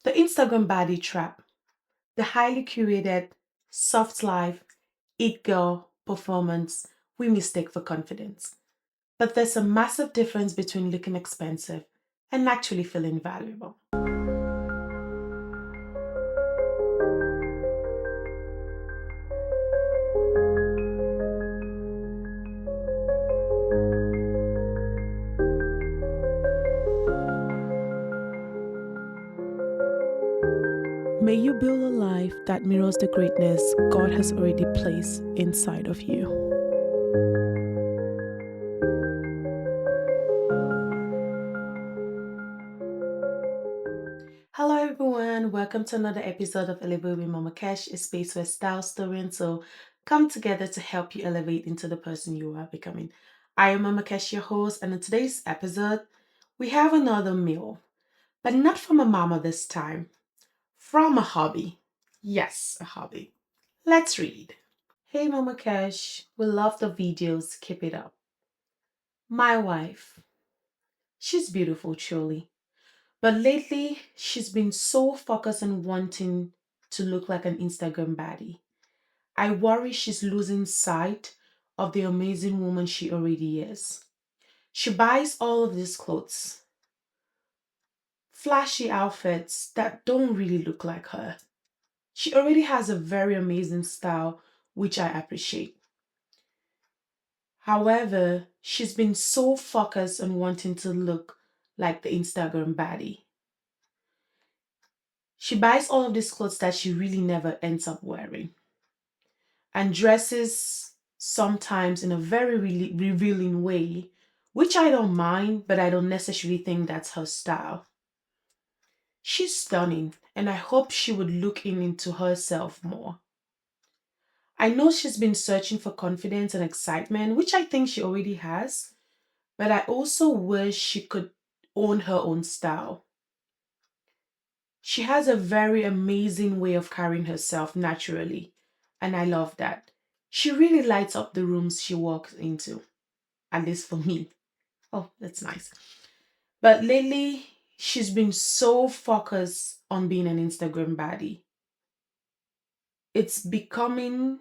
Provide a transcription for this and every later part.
The Instagram body trap, the highly curated, soft life, it girl performance we mistake for confidence. But there's a massive difference between looking expensive and actually feeling valuable. May you build a life that mirrors the greatness God has already placed inside of you. Hello, everyone. Welcome to another episode of Elevate with Mama Cash, a space where style, story, and soul come together to help you elevate into the person you are becoming. I am Mama Cash, your host, and in today's episode, we have another meal, but not from a mama this time, from a hobby. Yes, a hobby. Let's read. Hey, Mama Cash, we love the videos. Keep it up. My wife, she's beautiful, truly. But lately, she's been so focused on wanting to look like an Instagram baddie. I worry she's losing sight of the amazing woman she already is. She buys all of these clothes, flashy outfits that don't really look like her. She already has a very amazing style, which I appreciate. However, she's been so focused on wanting to look like the Instagram baddie. She buys all of these clothes that she really never ends up wearing and dresses sometimes in a very really revealing way, which I don't mind, but I don't necessarily think that's her style. She's stunning, and I hope she would look into herself more. I know she's been searching for confidence and excitement, which I think she already has, but I also wish she could own her own style. She has a very amazing way of carrying herself naturally, and I love that. She really lights up the rooms she walks into, at least for me. Oh, that's nice. But lately, she's been so focused on being an Instagram baddie. It's becoming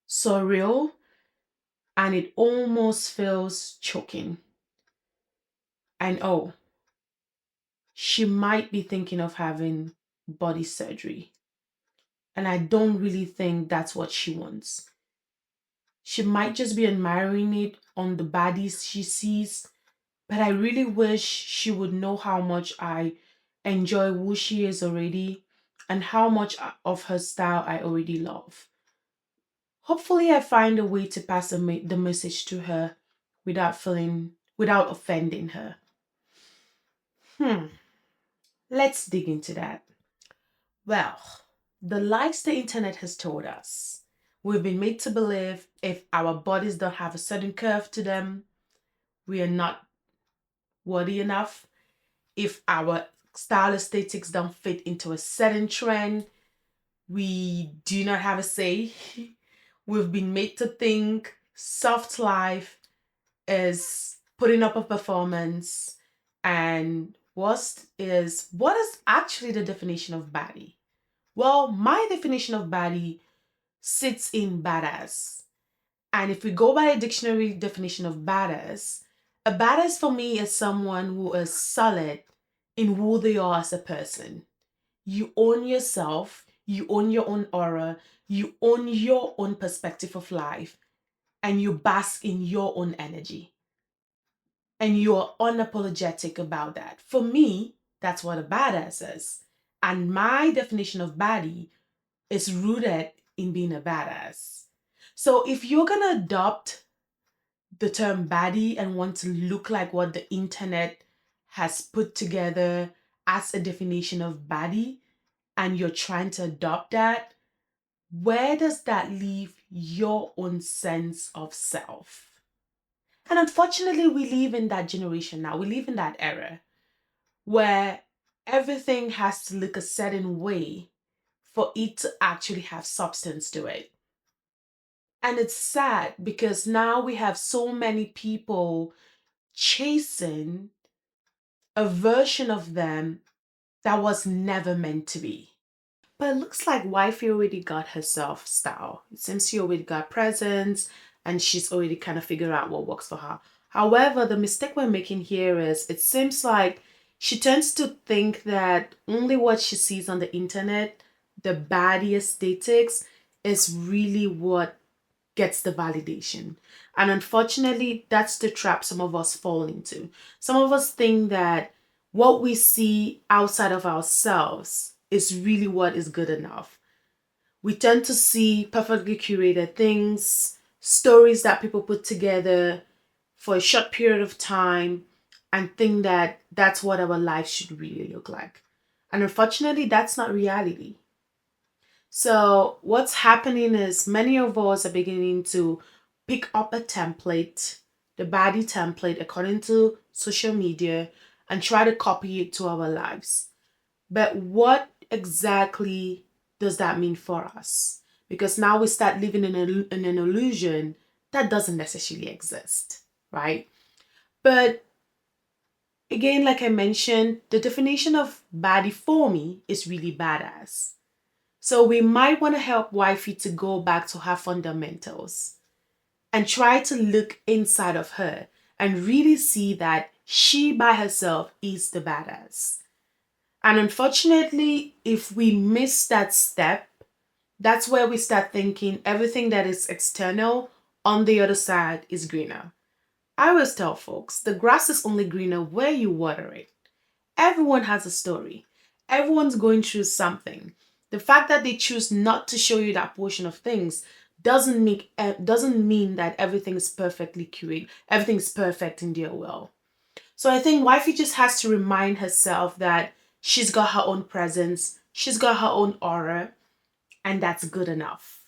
surreal and it almost feels choking. And oh, she might be thinking of having body surgery. And I don't really think that's what she wants. She might just be admiring it on the bodies she sees, but I really wish she would know how much I enjoy who she is already and how much of her style I already love. Hopefully, I find a way to pass the message to her without offending her. Hmm, let's dig into that. Well, the lies the internet has told us. We've been made to believe if our bodies don't have a certain curve to them, we are not worthy enough. If our style aesthetics don't fit into a certain trend, we do not have a say. We've been made to think soft life is putting up a performance. And what is actually the definition of baddie? Well, my definition of baddie sits in badass. And if we go by a dictionary definition of badass, a badass for me is someone who is solid in who they are as a person. You own yourself, you own your own aura, you own your own perspective of life, and you bask in your own energy. And you're unapologetic about that. For me, that's what a badass is. And my definition of baddie is rooted in being a badass. So if you're gonna adopt the term baddie and want to look like what the internet has put together as a definition of baddie, and you're trying to adopt that, where does that leave your own sense of self? And unfortunately, we live in that generation now. We live in that era where everything has to look a certain way for it to actually have substance to it. And it's sad because now we have so many people chasing a version of them that was never meant to be. But it looks like wifey already got herself style. It seems she already got presents and she's already kind of figured out what works for her. However, the mistake we're making here is it seems like she tends to think that only what she sees on the internet, the baddie aesthetics, is really what gets the validation. And unfortunately, that's the trap some of us fall into. Some of us think that what we see outside of ourselves is really what is good enough. We tend to see perfectly curated things, stories that people put together for a short period of time, and think that that's what our life should really look like. And unfortunately, that's not reality. So what's happening is many of us are beginning to pick up a template, the body template according to social media, and try to copy it to our lives. But what exactly does that mean for us? Because now we start living in an illusion that doesn't necessarily exist, right? But again, like I mentioned, the definition of body for me is really badass. So we might want to help wifey to go back to her fundamentals and try to look inside of her and really see that she by herself is the badass. And unfortunately, if we miss that step, that's where we start thinking everything that is external on the other side is greener. I always tell folks the grass is only greener where you water it. Everyone has a story. Everyone's going through something. The fact that they choose not to show you that portion of things doesn't mean that everything is perfectly curated. Everything's perfect in their will. So I think wifey just has to remind herself that she's got her own presence, she's got her own aura, and that's good enough.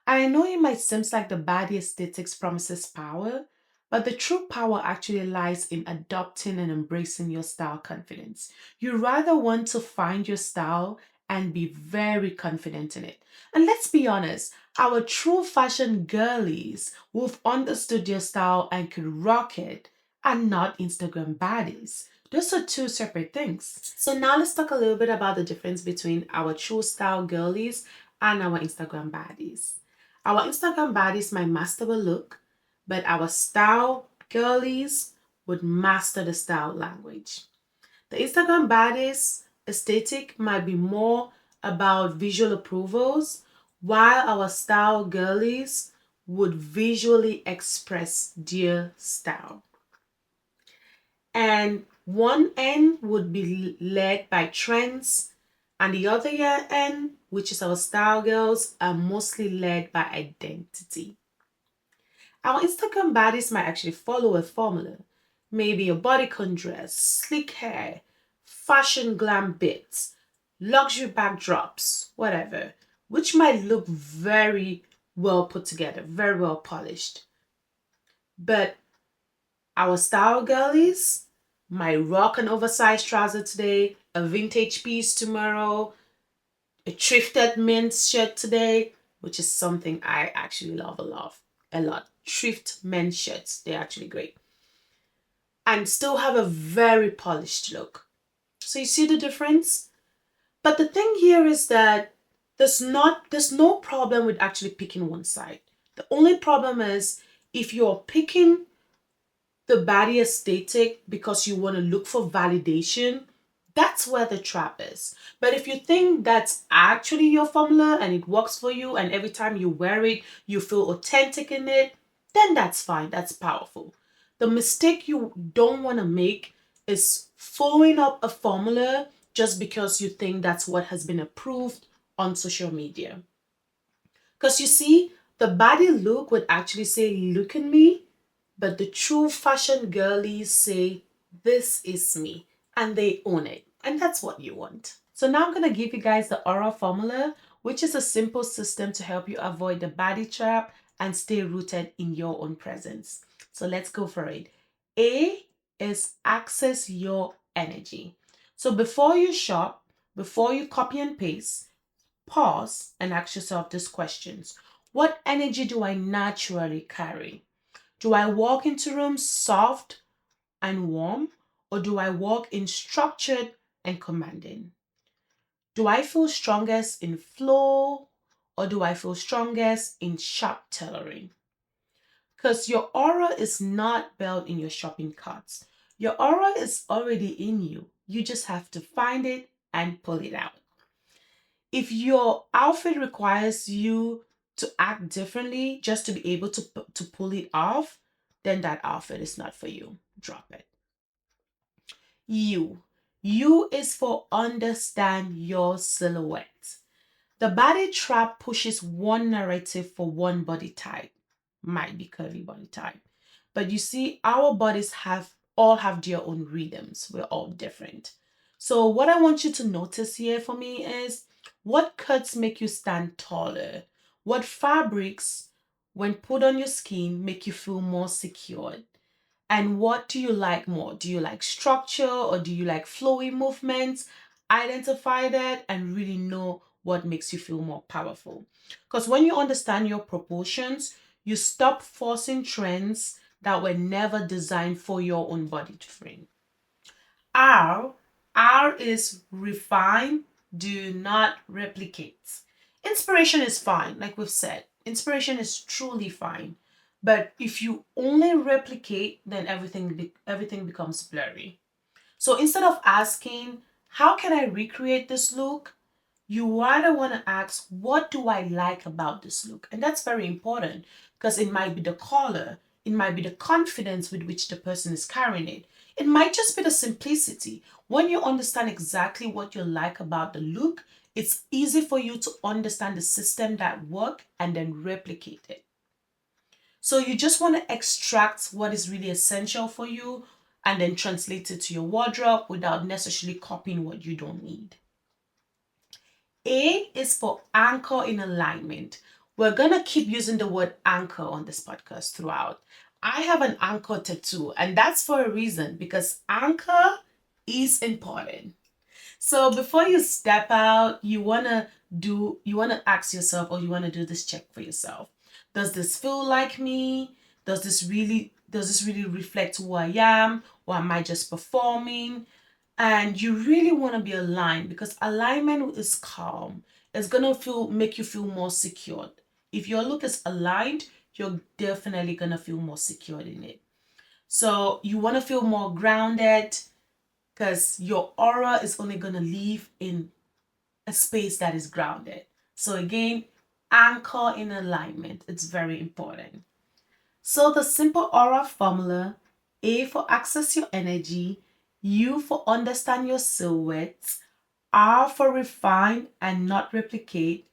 I know it might seem like the body aesthetics promises power, but the true power actually lies in adopting and embracing your style confidence. You rather want to find your style and be very confident in it. And let's be honest, our true fashion girlies who've understood their style and could rock it are not Instagram baddies. Those are two separate things. So now let's talk a little bit about the difference between our true style girlies and our Instagram baddies. Our Instagram baddies might master the look, but our style girlies would master the style language. The Instagram baddies aesthetic might be more about visual approvals, while our style girlies would visually express their style. And one end would be led by trends, and the other end, which is our style girls, are mostly led by identity. Our Instagram baddies might actually follow a formula. Maybe a bodycon dress, sleek hair, fashion glam bits, luxury backdrops, whatever, which might look very well put together, very well polished. But our style girlies might rock an oversized trouser today, a vintage piece tomorrow, a thrifted men's shirt today, which is something I actually love a lot. Thrift men's shirts, they're actually great. And still have a very polished look. So you see the difference? But the thing here is that there's no problem with actually picking one side. The only problem is if you're picking the body aesthetic because you want to look for validation, that's where the trap is. But if you think that's actually your formula and it works for you, and every time you wear it, you feel authentic in it, then that's fine. That's powerful. The mistake you don't want to make is following up a formula just because you think that's what has been approved on social media. Because you see, the body look would actually say, look at me, but the true fashion girlies say, this is me, and they own it. And that's what you want. So now I'm going to give you guys the aura formula, which is a simple system to help you avoid the body trap and stay rooted in your own presence. So let's go for it. A is access your energy. So before you shop, before you copy and paste, pause and ask yourself these questions. What energy do I naturally carry? Do I walk into rooms soft and warm, or do I walk in structured and commanding? Do I feel strongest in flow or do I feel strongest in sharp tailoring? Because your aura is not built in your shopping carts. Your aura is already in you. You just have to find it and pull it out. If your outfit requires you to act differently just to be able to pull it off, then that outfit is not for you. Drop it. You. You is for understand your silhouette. The body trap pushes one narrative for one body type. Might be curvy body type. But you see, our bodies all have their own rhythms. We're all different. So what I want you to notice here for me is what cuts make you stand taller? What fabrics, when put on your skin, make you feel more secure? And what do you like more? Do you like structure or do you like flowy movements? Identify that and really know what makes you feel more powerful. Because when you understand your proportions, you stop forcing trends that were never designed for your own body frame. R. R is refine, do not replicate. Inspiration is fine, like we've said. Inspiration is truly fine. But if you only replicate, then everything becomes blurry. So instead of asking, how can I recreate this look? You rather want to ask, what do I like about this look? And that's very important because it might be the color, it might be the confidence with which the person is carrying it. It might just be the simplicity. When you understand exactly what you like about the look, it's easy for you to understand the system that work and then replicate it. So you just want to extract what is really essential for you and then translate it to your wardrobe without necessarily copying what you don't need. A is for anchor in alignment. We're going to keep using the word anchor on this podcast throughout. I have an anchor tattoo, and that's for a reason because anchor is important. So before you step out, you want to ask yourself or you want to do this check for yourself. Does this feel like me? Does this really reflect who I am or am I just performing? And you really want to be aligned because alignment is calm. It's going to make you feel more secure. If your look is aligned, you're definitely going to feel more secure in it. So you want to feel more grounded because your aura is only going to live in a space that is grounded. So again, anchor in alignment. It's very important. So the simple aura formula: A for access your energy, U for understand your silhouette, R for refine and not replicate,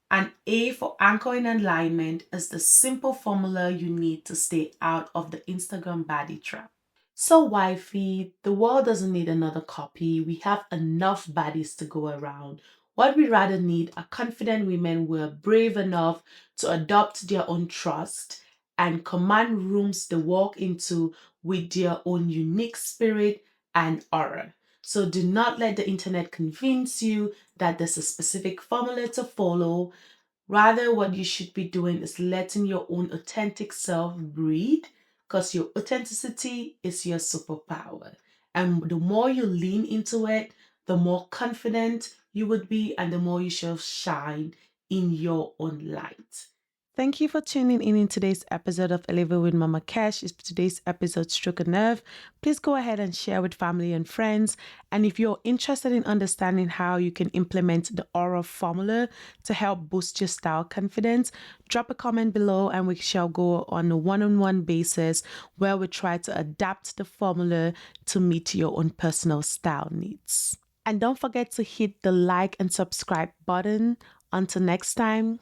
and A for anchor in alignment is the simple formula you need to stay out of the Instagram body trap. So, wifey, the world doesn't need another copy. We have enough bodies to go around. What we rather need are confident women who are brave enough to adopt their own trust and command rooms they walk into with their own unique spirit and aura. So, do not let the internet convince you that there's a specific formula to follow. Rather, what you should be doing is letting your own authentic self breathe because your authenticity is your superpower. And the more you lean into it, the more confident you would be and the more you shall shine in your own light. Thank you for tuning in today's episode of Elevate with Mama Cash. If today's episode struck a nerve, please go ahead and share with family and friends. And if you're interested in understanding how you can implement the Aura formula to help boost your style confidence, drop a comment below and we shall go on a one-on-one basis where we try to adapt the formula to meet your own personal style needs. And don't forget to hit the like and subscribe button. Until next time.